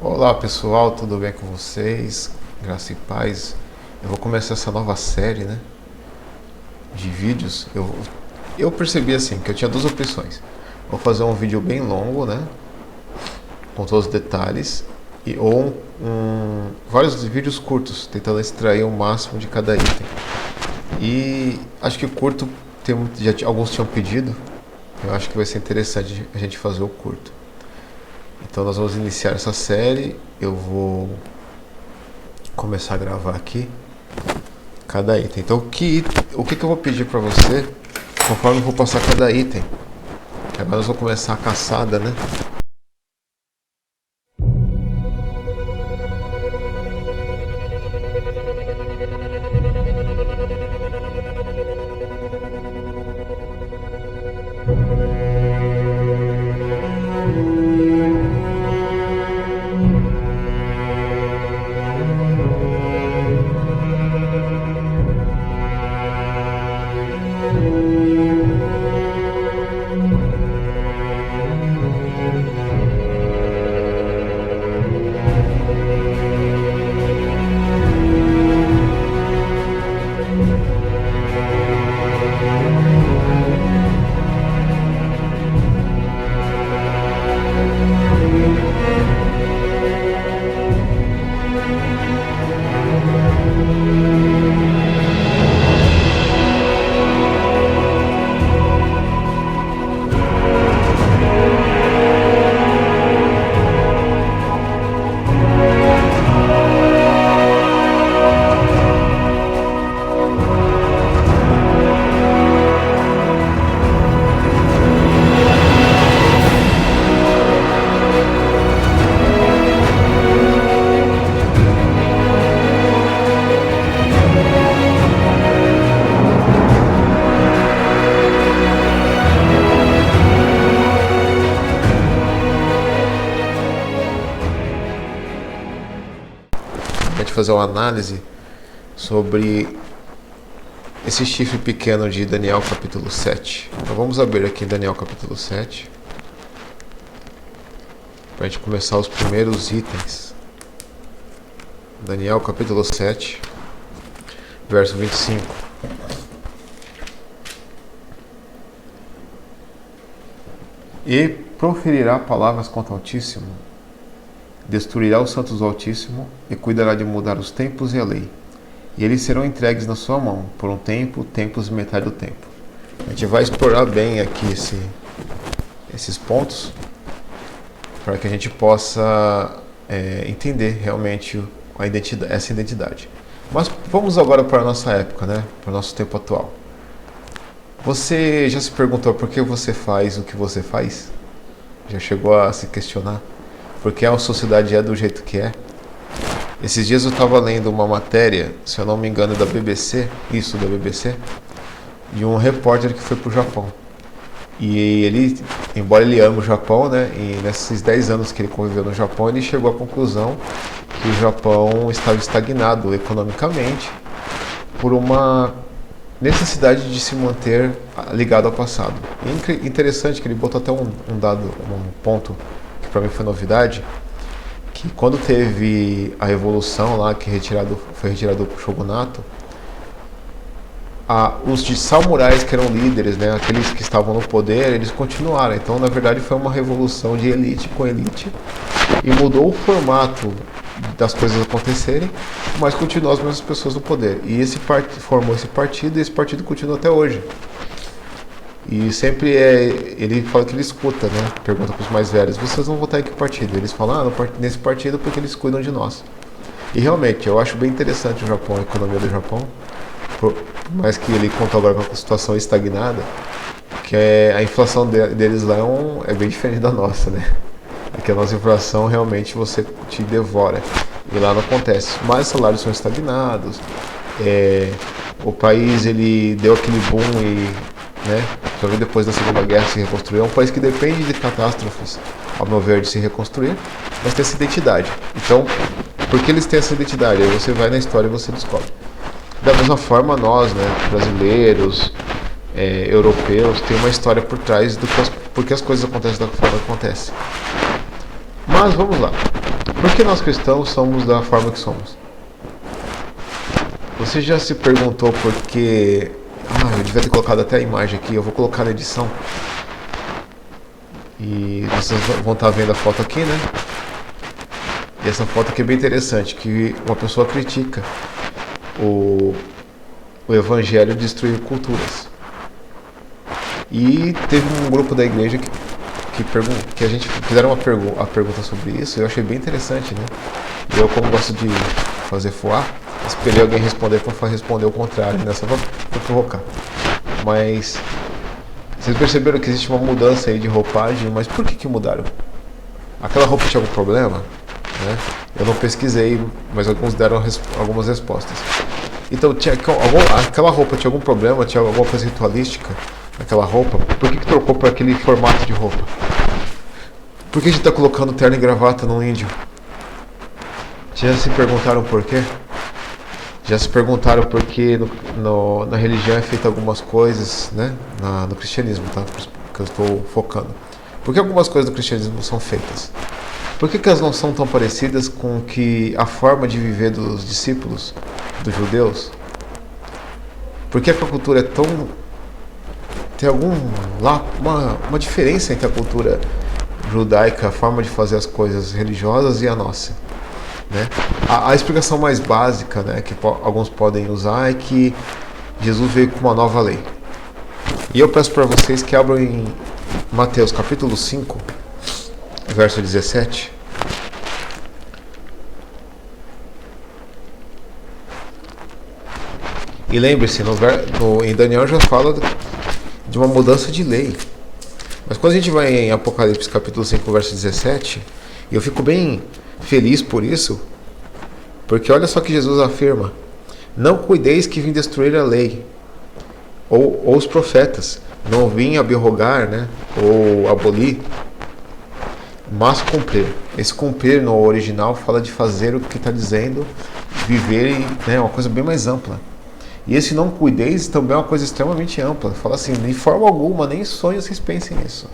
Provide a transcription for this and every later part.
Olá pessoal, tudo bem com vocês? Graça e paz. Eu vou começar essa nova série, né, de vídeos. Eu percebi assim que eu tinha duas opções. Vou fazer um vídeo bem longo, né, com todos os detalhes, vários vídeos curtos, tentando extrair o máximo de cada item. E acho que o curto alguns tinham pedido. Eu acho que vai ser interessante a gente fazer o curto. Então nós vamos iniciar essa série. Eu vou começar a gravar aqui cada item. Então o que eu vou pedir para você, conforme eu vou passar cada item. Agora nós vamos começar a caçada, né? A gente fazer uma análise sobre esse chifre pequeno de Daniel capítulo 7. Então vamos abrir aqui em Daniel capítulo 7 para a gente começar os primeiros itens. Daniel capítulo 7, verso 25. E proferirá palavras contra o Altíssimo, destruirá os santos do Altíssimo e cuidará de mudar os tempos e a lei. E eles serão entregues na sua mão por um tempo, tempos e metade do tempo. A gente vai explorar bem aqui esses pontos para que a gente possa entender realmente essa identidade. Mas vamos agora para a nossa época, né? Para o nosso tempo atual. Você já se perguntou por que você faz o que você faz? Já chegou a se questionar? Por que a sociedade é do jeito que é? Esses dias eu estava lendo uma matéria, se eu não me engano, da BBC, de um repórter que foi para o Japão. E ele, embora ele ame o Japão, né, e nesses 10 anos que ele conviveu no Japão, ele chegou à conclusão que o Japão estava estagnado economicamente por uma necessidade de se manter ligado ao passado. E interessante que ele botou até um ponto que para mim foi novidade, que quando teve a revolução lá que foi retirado o shogunato, os de samurais que eram líderes, né, aqueles que estavam no poder, eles continuaram. Então, na verdade, foi uma revolução de elite com elite e mudou o formato das coisas acontecerem, mas continuam as mesmas pessoas no poder. E formou esse partido e esse partido continua até hoje. E sempre ele fala que ele escuta, né? Pergunta para os mais velhos: vocês vão votar em que partido? Eles falam: nesse partido porque eles cuidam de nós. E realmente, eu acho bem interessante o Japão, a economia do Japão, por mais que ele conta agora com a situação estagnada, que a inflação deles lá é bem diferente da nossa, né? Porque a nossa inflação realmente você te devora. E lá não acontece. Mas os salários são estagnados. O país ele deu aquele boom e, né, só depois da Segunda Guerra se reconstruiu. É um país que depende de catástrofes, ao meu ver, de se reconstruir, mas tem essa identidade. Então, por que eles têm essa identidade? Aí você vai na história e você descobre. Da mesma forma, nós, né, brasileiros, europeus, tem uma história por trás do porque as coisas acontecem da forma que acontecem. Mas vamos lá. Por que nós cristãos somos da forma que somos? Você já se perguntou por que... eu devia ter colocado até a imagem aqui, eu vou colocar na edição. E vocês vão estar vendo a foto aqui, né? E essa foto aqui é bem interessante, que uma pessoa critica o evangelho destruir culturas. E teve um grupo da igreja que a gente fizeram a pergunta sobre isso, e eu achei bem interessante, né? E eu, como gosto de fazer foar, esperei alguém responder para responder o contrário, né? Só para provocar. Mas vocês perceberam que existe uma mudança aí de roupagem, mas por que mudaram? Aquela roupa tinha algum problema? Né? Eu não pesquisei, mas alguns deram algumas respostas. Então, aquela roupa tinha algum problema? Tinha alguma coisa ritualística naquela roupa? Por que trocou para aquele formato de roupa? Por que a gente está colocando terno e gravata num índio? Já se perguntaram por quê? Já se perguntaram por que na religião é feita algumas coisas, né? No cristianismo, tá? Que eu estou focando. Por que algumas coisas do cristianismo são feitas? Por que elas não são tão parecidas com a forma de viver dos discípulos, dos judeus? Por que a cultura é tão... Tem uma diferença entre a cultura judaica, a forma de fazer as coisas religiosas e a nossa? Né? A explicação mais básica, né, que alguns podem usar é que Jesus veio com uma nova lei. E eu peço para vocês que abram em Mateus capítulo 5, verso 17. E lembre-se, em Daniel já fala de uma mudança de lei. Mas quando a gente vai em Apocalipse capítulo 5, verso 17, e eu fico bem feliz por isso, porque olha só que Jesus afirma: não cuideis que vim destruir a lei ou os profetas, não vim abrogar, né, ou abolir, mas cumprir. Esse cumprir no original fala de fazer o que está dizendo, viver, né, uma coisa bem mais ampla. E esse não cuideis também é uma coisa extremamente ampla. Fala assim, de forma alguma, nem sonhos vocês pensem nisso.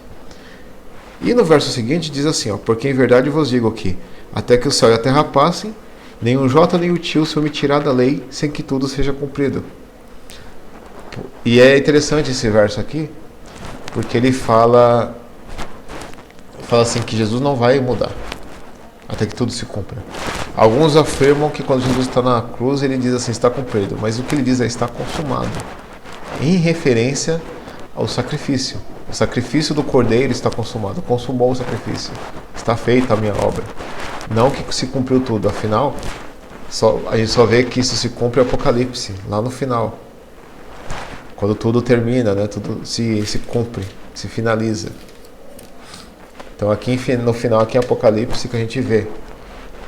E no verso seguinte diz assim, porque em verdade vos digo que até que o céu e a terra passem, nem o jota nem o tio se omitirá da lei, sem que tudo seja cumprido. E é interessante esse verso aqui, porque ele fala assim que Jesus não vai mudar, até que tudo se cumpra. Alguns afirmam que quando Jesus está na cruz, ele diz assim, está cumprido, mas o que ele diz é está consumado, em referência ao sacrifício. O sacrifício do cordeiro está consumado, consumou o sacrifício, está feita a minha obra. Não que se cumpriu tudo, afinal, a gente só vê que isso se cumpre em Apocalipse, lá no final. Quando tudo termina, né, tudo se cumpre, se finaliza. Então aqui no final, aqui em Apocalipse, que a gente vê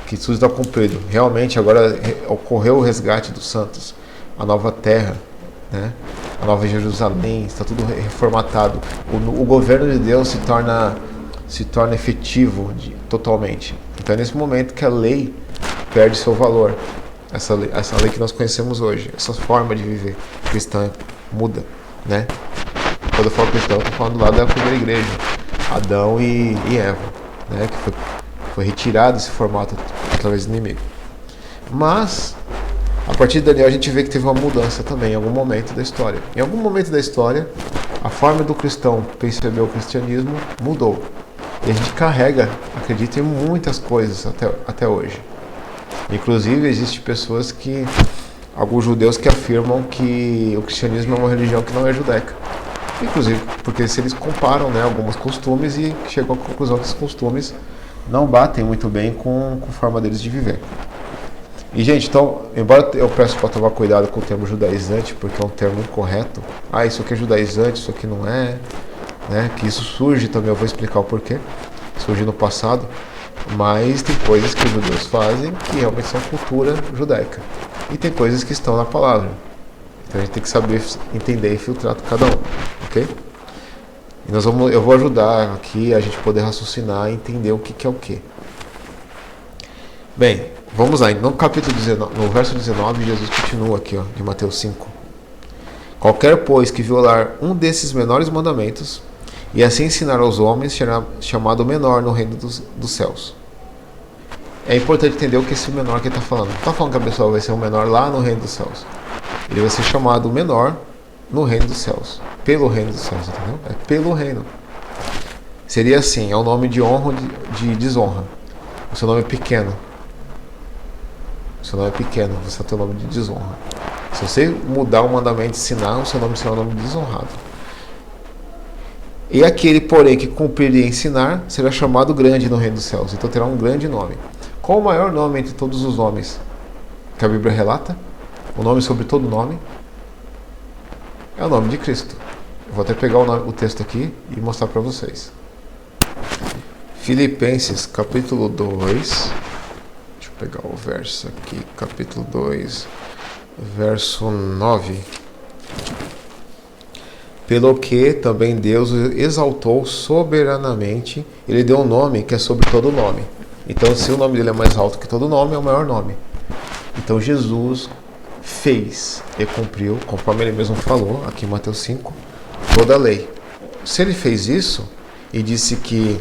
que tudo está cumprido. Realmente agora ocorreu o resgate dos santos, a nova terra, né? A nova Jerusalém, está tudo reformatado. O governo de Deus se torna efetivo totalmente. Então é nesse momento que a lei perde seu valor. Essa lei que nós conhecemos hoje, essa forma de viver cristã muda, né? Quando eu falo cristão, eu estou falando lá da primeira igreja, Adão e Eva, né? Que foi retirado esse formato através do inimigo. Mas a partir de Daniel a gente vê que teve uma mudança também em algum momento da história. Em algum momento da história, a forma do cristão perceber o cristianismo mudou. E a gente acredita em muitas coisas até hoje. Inclusive, existem pessoas alguns judeus que afirmam que o cristianismo é uma religião que não é judaica. Inclusive, porque se eles comparam, né, alguns costumes e chegam à conclusão que esses costumes não batem muito bem com a forma deles de viver. E, gente, então, embora eu peço para tomar cuidado com o termo judaizante, porque é um termo incorreto, isso aqui é judaizante, isso aqui não é, né? Que isso surge também, eu vou explicar o porquê, surge no passado, mas tem coisas que os judeus fazem que realmente são cultura judaica, e tem coisas que estão na palavra, então a gente tem que saber entender e filtrar cada um, ok? E eu vou ajudar aqui a gente poder raciocinar e entender o que é o que. Bem, vamos lá, no capítulo 19, no verso 19, Jesus continua aqui, de Mateus 5. Qualquer, pois, que violar um desses menores mandamentos, e assim ensinar aos homens, será chamado menor no reino dos céus. É importante entender o que esse menor que está falando. Não está falando que a pessoa vai ser um menor lá no reino dos céus. Ele vai ser chamado menor no reino dos céus. Pelo reino dos céus, entendeu? É pelo reino. Seria assim, é um nome de honra ou de desonra. O seu nome é pequeno. O seu nome é pequeno, você tem o nome de desonra. Se você mudar o mandamento de ensinar, o seu nome será um nome desonrado. E aquele, porém, que cumprir e ensinar, será chamado grande no reino dos céus. Então terá um grande nome. Qual o maior nome entre todos os nomes que a Bíblia relata? O nome sobre todo nome é o nome de Cristo. Eu vou até pegar o texto aqui e mostrar para vocês. Filipenses, capítulo 2. Deixa eu pegar o verso aqui. Capítulo 2, verso 9. Pelo que também Deus o exaltou soberanamente. Ele deu um nome que é sobre todo nome. Então, se o nome dele é mais alto que todo nome, é o maior nome. Então, Jesus fez e cumpriu, conforme ele mesmo falou, aqui em Mateus 5, toda a lei. Se ele fez isso e disse que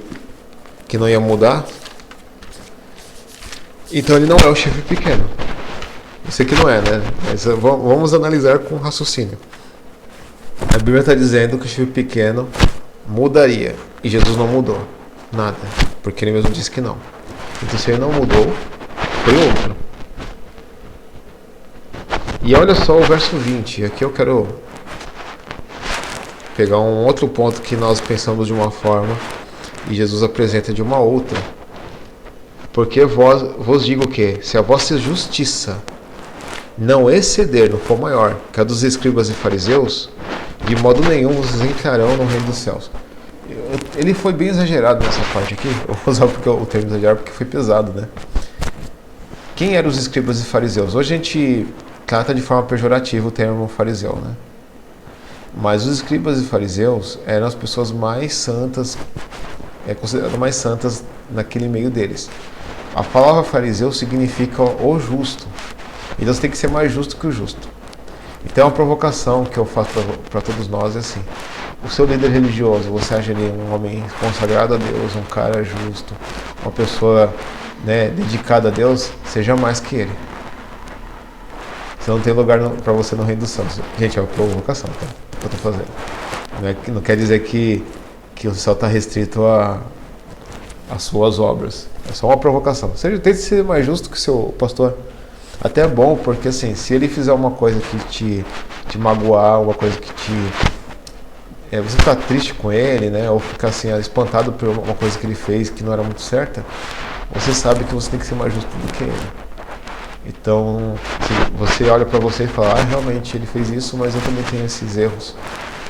não ia mudar, então ele não é o chifre pequeno. Isso aqui não é, né? Mas vamos analisar com raciocínio. A Bíblia está dizendo que o chifre pequeno mudaria. E Jesus não mudou nada. Porque ele mesmo disse que não. Então se ele não mudou, foi outro. E olha só o verso 20. Aqui eu quero pegar um outro ponto que nós pensamos de uma forma e Jesus apresenta de uma outra. Porque vos digo que, se a vossa justiça não exceder, não for maior que a dos escribas e fariseus, de modo nenhum vocês entrarão no reino dos céus. Ele foi bem exagerado nessa parte aqui. Eu vou usar o termo exagerado porque foi pesado, né? Quem eram os escribas e fariseus? Hoje a gente trata de forma pejorativa o termo fariseu, né? Mas os escribas e fariseus eram as pessoas mais santas, consideradas mais santas naquele meio deles. A palavra fariseu significa o justo. Então você tem que ser mais justo que o justo. Então uma provocação que eu faço para todos nós é assim: o seu líder religioso, você acha ele um homem consagrado a Deus, um cara justo, uma pessoa, né, dedicada a Deus, seja mais que ele. Você não tem lugar para você no reino dos céus. Gente, é uma provocação, tá? Que eu estou fazendo. Não quer dizer que o céu está restrito às suas obras. É só uma provocação. Você tente ser mais justo que o seu pastor. Até é bom, porque assim, se ele fizer uma coisa que te magoar, uma coisa que você ficar triste com ele, né? Ou ficar assim, espantado por uma coisa que ele fez que não era muito certa, você sabe que você tem que ser mais justo do que ele. Então, se você olha para você e fala, realmente ele fez isso, mas eu também tenho esses erros,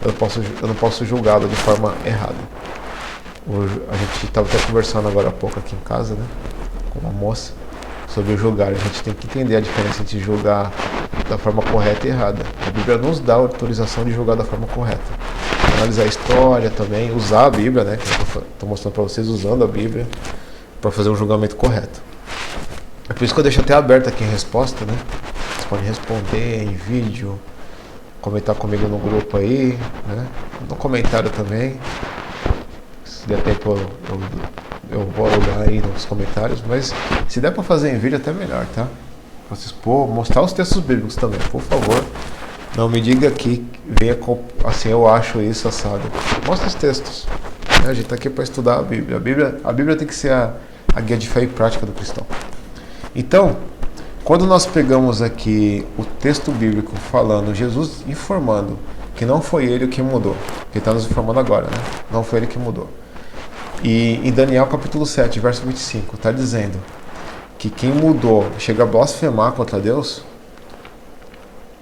eu não posso julgá-lo de forma errada. A gente estava até conversando agora há pouco aqui em casa, né, com uma moça, sobre o julgar. A gente tem que entender a diferença entre julgar da forma correta e errada. A Bíblia nos dá a autorização de julgar da forma correta. Analisar a história também, usar a Bíblia, né, que eu estou mostrando para vocês, usando a Bíblia para fazer um julgamento correto. É por isso que eu deixo até aberto aqui em resposta, né? Vocês podem responder em vídeo, comentar comigo no grupo aí, né? No comentário também. Se der tempo eu vou olhar aí nos comentários, mas se der para fazer em vídeo até melhor, tá? Pra vocês mostrar os textos bíblicos também, por favor. Não me diga que venha com, assim, eu acho isso assado. Mostra os textos. Né? A gente tá aqui para estudar a Bíblia. A Bíblia tem que ser a guia de fé e prática do cristão. Então, quando nós pegamos aqui o texto bíblico falando, Jesus informando que não foi ele o que mudou, que está nos informando agora, né? Não foi ele que mudou. E em Daniel capítulo 7, verso 25, está dizendo que quem mudou chega a blasfemar contra Deus.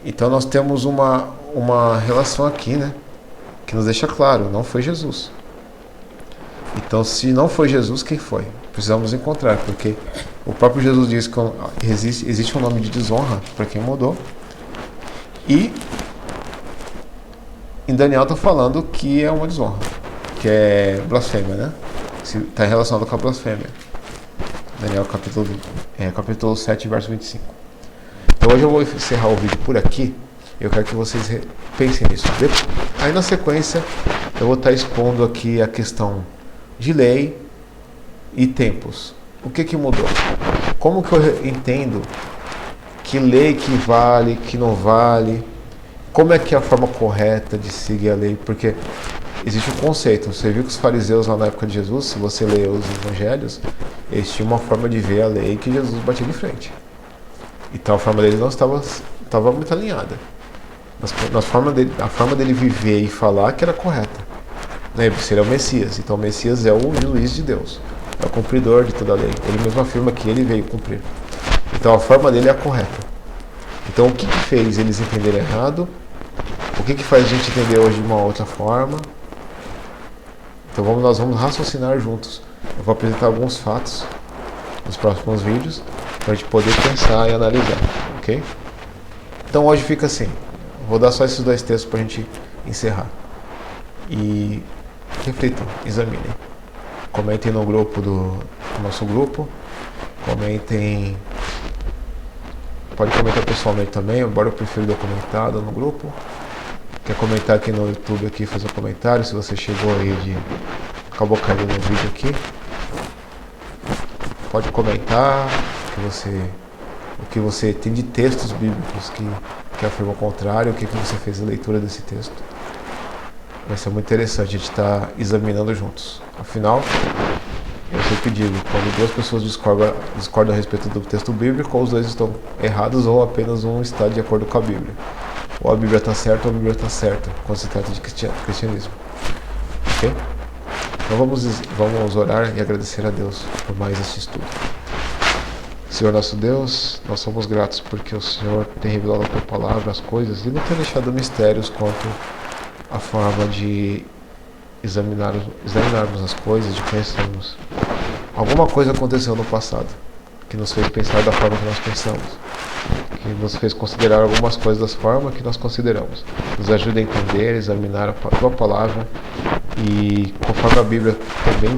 Então nós temos uma relação aqui, né? Que nos deixa claro, não foi Jesus. Então, se não foi Jesus, quem foi? Precisamos encontrar, porque o próprio Jesus diz que existe um nome de desonra para quem mudou. E em Daniel está falando que é uma desonra, que é blasfêmia, né? Está relacionado com a blasfêmia. Daniel capítulo 7, verso 25. Então hoje eu vou encerrar o vídeo por aqui. Eu quero que vocês pensem nisso. Aí na sequência eu vou estar expondo aqui a questão de lei e tempos. o que mudou? Como que eu entendo que lei que vale, que não vale? Como é que é a forma correta de seguir a lei? Porque existe um conceito. Você viu que os fariseus lá na época de Jesus, se você lê os evangelhos, eles tinham uma forma de ver a lei que Jesus batia de frente. Então a forma deles não estava muito alinhada. A forma dele viver e falar que era correta. Lembre-se, ele é o Messias. Então o Messias é o juiz de Deus. É o cumpridor de toda a lei. Ele mesmo afirma que ele veio cumprir. Então a forma dele é a correta. Então o que fez eles entenderem errado? O que faz a gente entender hoje de uma outra forma? Então nós vamos raciocinar juntos. Eu vou apresentar alguns fatos nos próximos vídeos para a gente poder pensar e analisar, ok? Então hoje fica assim. Vou dar só esses 2 textos para a gente encerrar. E reflitam, examinem. Comentem no grupo do nosso grupo. Comentem. Pode comentar pessoalmente também, embora eu prefiro documentado no grupo. Quer comentar aqui no YouTube, aqui, fazer um comentário, se você chegou aí acabou caindo no vídeo aqui. Pode comentar o que você tem de textos bíblicos que afirmam o contrário, o que você fez a leitura desse texto. Vai ser muito interessante a gente estar examinando juntos. Afinal, eu sempre digo, quando 2 pessoas discordam a respeito do texto bíblico, ou os 2 estão errados, ou apenas um está de acordo com a Bíblia. Ou a Bíblia está certa, ou a Bíblia está certa, quando se trata de cristianismo. Ok? Então vamos orar e agradecer a Deus por mais este estudo. Senhor nosso Deus, nós somos gratos porque o Senhor tem revelado a Tua palavra, as coisas, e não tem deixado mistérios quanto à forma de examinarmos as coisas, de conhecermos. Alguma coisa aconteceu no passado que nos fez pensar da forma que nós pensamos, que nos fez considerar algumas coisas da forma que nós consideramos. Nos ajuda a entender, examinar a Tua palavra e, conforme a Bíblia também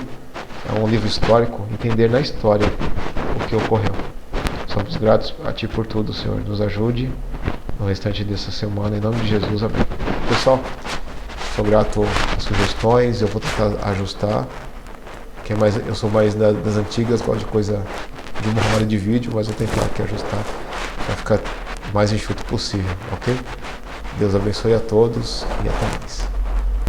é um livro histórico, entender na história o que ocorreu. Somos gratos a Ti por tudo, Senhor. Nos ajude no restante dessa semana, em nome de Jesus, amém. Pessoal, sou grato às sugestões, eu vou tentar ajustar. Eu sou mais das antigas, gosto de coisa de uma hora de vídeo, mas vou tentar aqui ajustar para ficar o mais enxuto possível, ok? Deus abençoe a todos e até mais.